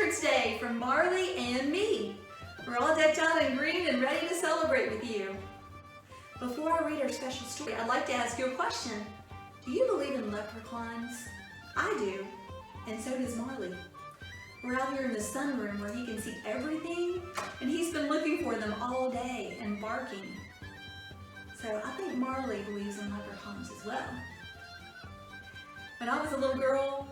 Patrick's Day from Marley and me. We're all decked out in green and ready to celebrate with you. Before I read our special story, I'd like to ask you a question. Do you believe in leprechauns? I do, and so does Marley. We're out here in the sunroom where he can see everything, and he's been looking for them all day and barking. So I think Marley believes in leprechauns as well. When I was a little girl,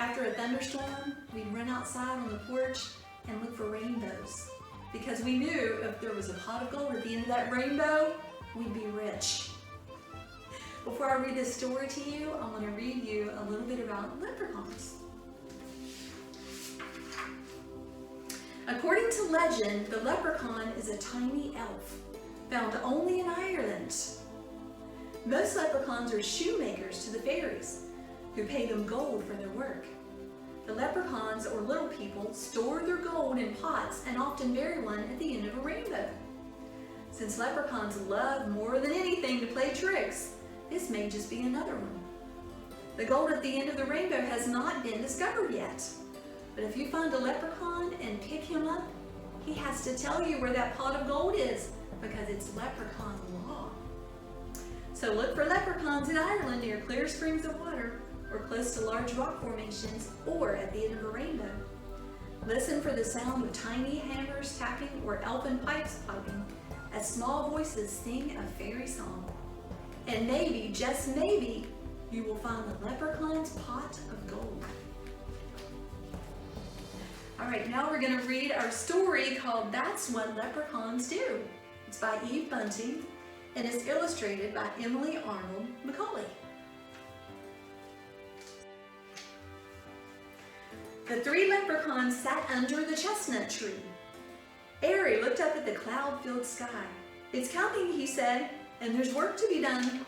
after a thunderstorm, we'd run outside on the porch and look for rainbows, because we knew if there was a pot of gold at the end of that rainbow, we'd be rich. Before I read this story to you, I want to read you a little bit about leprechauns. According to legend, the leprechaun is a tiny elf found only in Ireland. Most leprechauns are shoemakers to the fairies, who pay them gold for their work. The leprechauns, or little people, store their gold in pots and often bury one at the end of a rainbow. Since leprechauns love more than anything to play tricks, this may just be another one. The gold at the end of the rainbow has not been discovered yet. But if you find a leprechaun and pick him up, he has to tell you where that pot of gold is, because it's leprechaun law. So look for leprechauns in Ireland near clear springs of water, or close to large rock formations, or at the end of a rainbow. Listen for the sound of tiny hammers tapping or elfin pipes piping as small voices sing a fairy song. And maybe, just maybe, you will find the leprechaun's pot of gold. All right, now we're going to read our story called That's What Leprechauns Do. It's by Eve Bunting and is illustrated by Emily Arnold Macaulay. The three leprechauns sat under the chestnut tree. Airy looked up at the cloud-filled sky. It's coming, he said, and there's work to be done.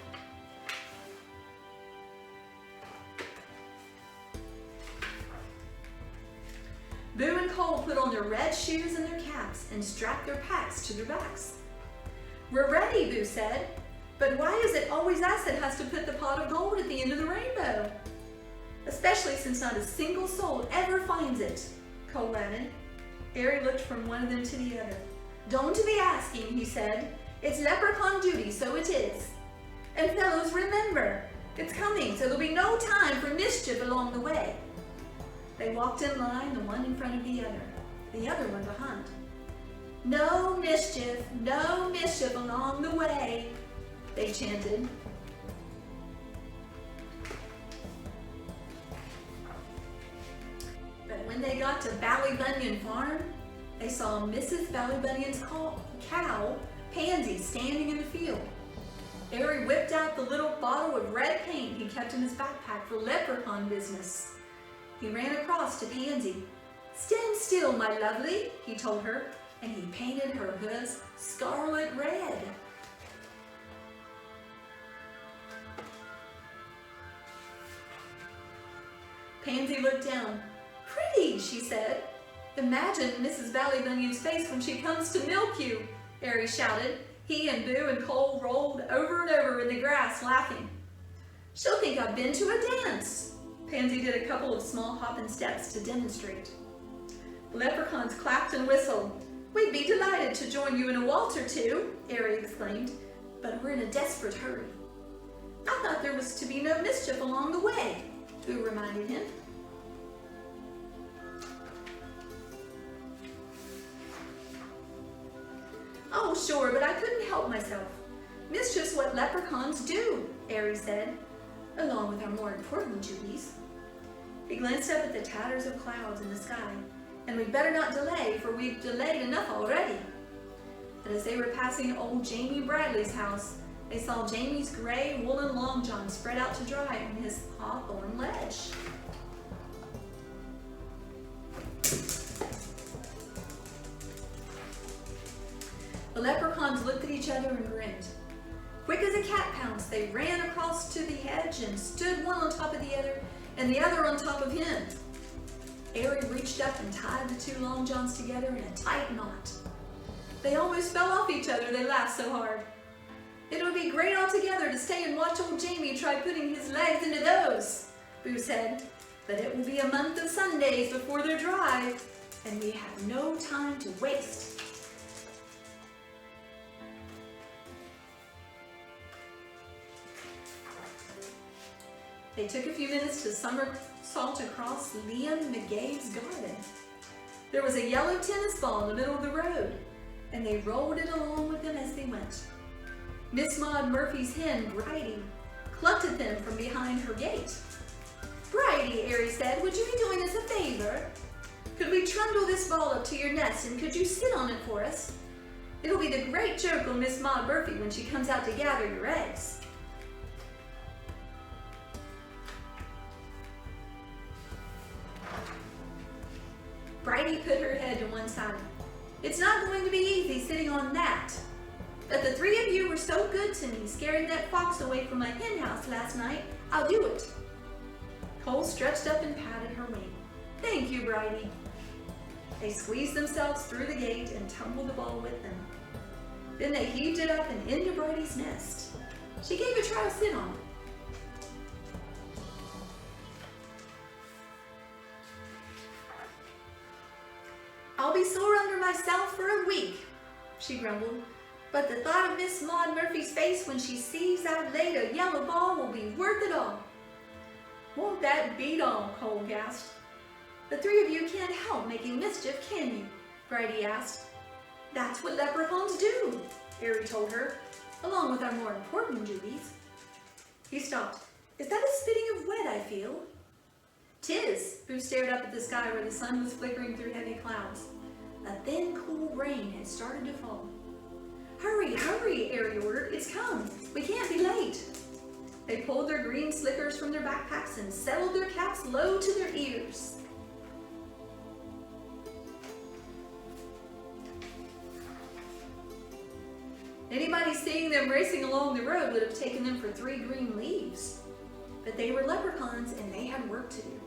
Boo and Cole put on their red shoes and their caps and strapped their packs to their backs. We're ready, Boo said, but why is it always us that has to put the pot of gold at the end of the rainbow? Especially since not a single soul ever finds it, Cole added. Airy looked from one of them to the other. Don't be asking, he said. It's leprechaun duty, so it is. And fellows, remember, it's coming, so there'll be no time for mischief along the way. They walked in line, the one in front of the other one behind. No mischief along the way, they chanted. But when they got to Ballybunion Farm, they saw Mrs. Ballybunion's cow, Pansy, standing in the field. Airy whipped out the little bottle of red paint he kept in his backpack for leprechaun business. He ran across to Pansy. Stand still, my lovely, he told her, and he painted her hooves scarlet red. Pansy looked down. Pretty, she said. Imagine Mrs. Ballybunion's face when she comes to milk you, Airy shouted. He and Boo and Cole rolled over and over in the grass, laughing. She'll think I've been to a dance. Pansy did a couple of small hopping steps to demonstrate. The leprechauns clapped and whistled. We'd be delighted to join you in a waltz or two, Airy exclaimed, but we're in a desperate hurry. I thought there was to be no mischief along the way, Boo reminded him. Oh, sure, but I couldn't help myself. Mischief's what leprechauns do, Airy said, along with our more important duties. He glanced up at the tatters of clouds in the sky, and we'd better not delay, for we've delayed enough already. But as they were passing old Jamie Bradley's house, they saw Jamie's gray woolen long john spread out to dry on his hawthorn ledge. The leprechauns looked at each other and grinned. Quick as a cat pounce, they ran across to the hedge and stood one on top of the other and the other on top of him. Airy reached up and tied the two long johns together in a tight knot. They almost fell off each other, they laughed so hard. It would be great altogether to stay and watch old Jamie try putting his legs into those, Boo said, but it will be a month of Sundays before they're dry. and we have no time to waste. They took a few minutes to somersault across Liam McGave's garden. There was a yellow tennis ball in the middle of the road, and they rolled it along with them as they went. Miss Maud Murphy's hen, Bridie, clucked at them from behind her gate. "Bridie," Aerie said, "would you be doing us a favor? Could we trundle this ball up to your nest, and could you sit on it for us? It'll be the great joke on Miss Maud Murphy when she comes out to gather your eggs." Bridie put her head to one side. "It's not going to be easy sitting on that. But the three of you were so good to me, scaring that fox away from my hen house last night, I'll do it." Cole stretched up and patted her wing. "Thank you, Bridie." They squeezed themselves through the gate and tumbled the ball with them. Then they heaved it up and into Bridie's nest. She gave a trial sit on it. "I'll be sore under myself for a week," she grumbled, "but the thought of Miss Maud Murphy's face when she sees I've laid a yellow ball will be worth it all." "Won't that beat all?" Cole gasped. "The three of you can't help making mischief, can you?" Bridie asked. "That's what leprechauns do," Aerie told her, "along with our more important duties." He stopped. "Is that a spitting of wet I feel?" "'Tis," Boo stared up at the sky where the sun was flickering through heavy clouds. A thin, cool rain had started to fall. "Hurry, hurry," Aerie ordered. "It's come. We can't be late." They pulled their green slickers from their backpacks and settled their caps low to their ears. Anybody seeing them racing along the road would have taken them for 3 green leaves. But they were leprechauns and they had work to do.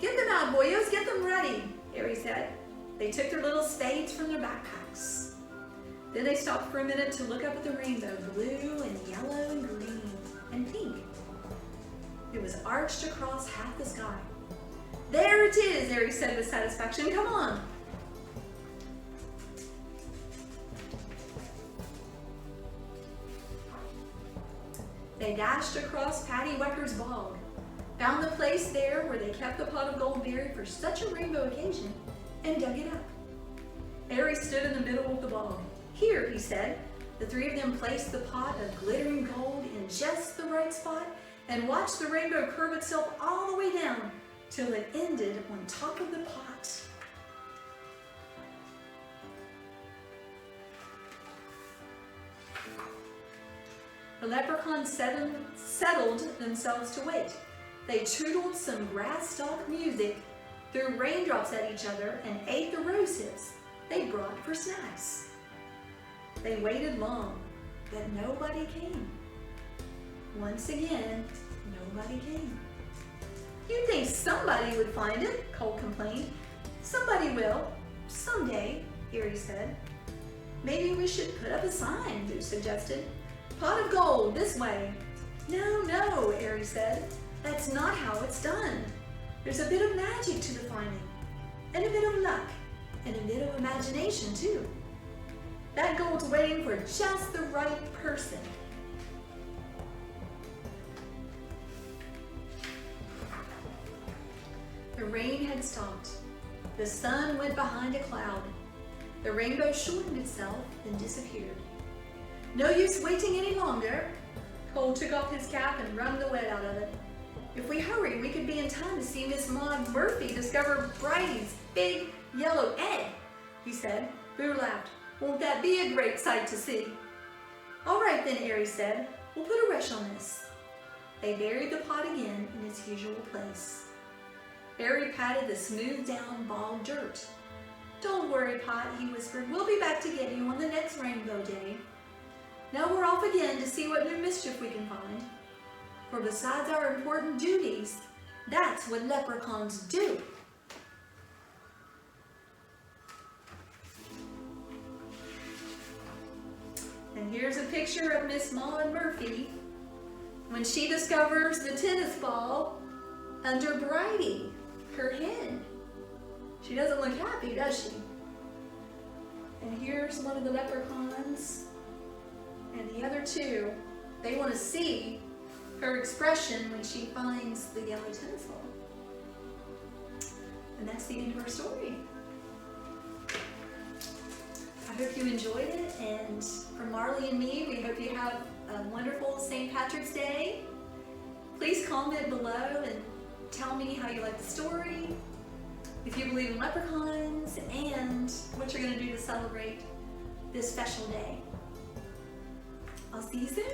"Get them out, boyos, get them ready," Aerie said. They took their little spades from their backpacks. Then they stopped for a minute to look up at the rainbow, blue and yellow and green and pink. It was arched across half the sky. "There it is," Aerie said with satisfaction. "Come on." They dashed across Patty Wecker's bog, found the place there where they kept the pot of gold buried for such a rainbow occasion, and dug it up. Aerie stood in the middle of the bog. "Here," he said. The three of them placed the pot of glittering gold in just the right spot and watched the rainbow curve itself all the way down till it ended on top of the pot. The leprechauns settled themselves to wait. They tootled some grass stalk music, threw raindrops at each other, and ate the rose hips they brought for snacks. They waited long, but nobody came. Once again, nobody came. "You'd think somebody would find it," Cole complained. "Somebody will, someday," Aerie said. "Maybe we should put up a sign," Boo suggested. "Pot of gold, this way." "No, no," Aerie said. "That's not how it's done. There's a bit of magic to the finding, and a bit of luck, and a bit of imagination, too. That gold's waiting for just the right person." The rain had stopped. The sun went behind a cloud. The rainbow shortened itself and disappeared. "No use waiting any longer." Cole took off his cap and wrung the wet out of it. "If we hurry, we could be in time to see Miss Maud Murphy discover Bridie's big yellow egg," he said. Boo laughed. "Won't that be a great sight to see?" "All right then," Aerie said. "We'll put a rush on this." They buried the pot again in its usual place. Aerie patted the smoothed down bald dirt. "Don't worry, Pot," he whispered. "We'll be back to get you on the next rainbow day. Now we're off again to see what new mischief we can find. For besides our important duties, that's what leprechauns do." And here's a picture of Miss Maud Murphy when she discovers the tennis ball under Bridie, her hen. She doesn't look happy, does she? And here's one of the leprechauns. And the other two, they want to see her expression when she finds the yellow tinsel. And that's the end of our story. I hope you enjoyed it, and from Marley and me, we hope you have a wonderful St. Patrick's Day. Please comment below and tell me how you like the story, if you believe in leprechauns, and what you're going to do to celebrate this special day. I'll see you soon.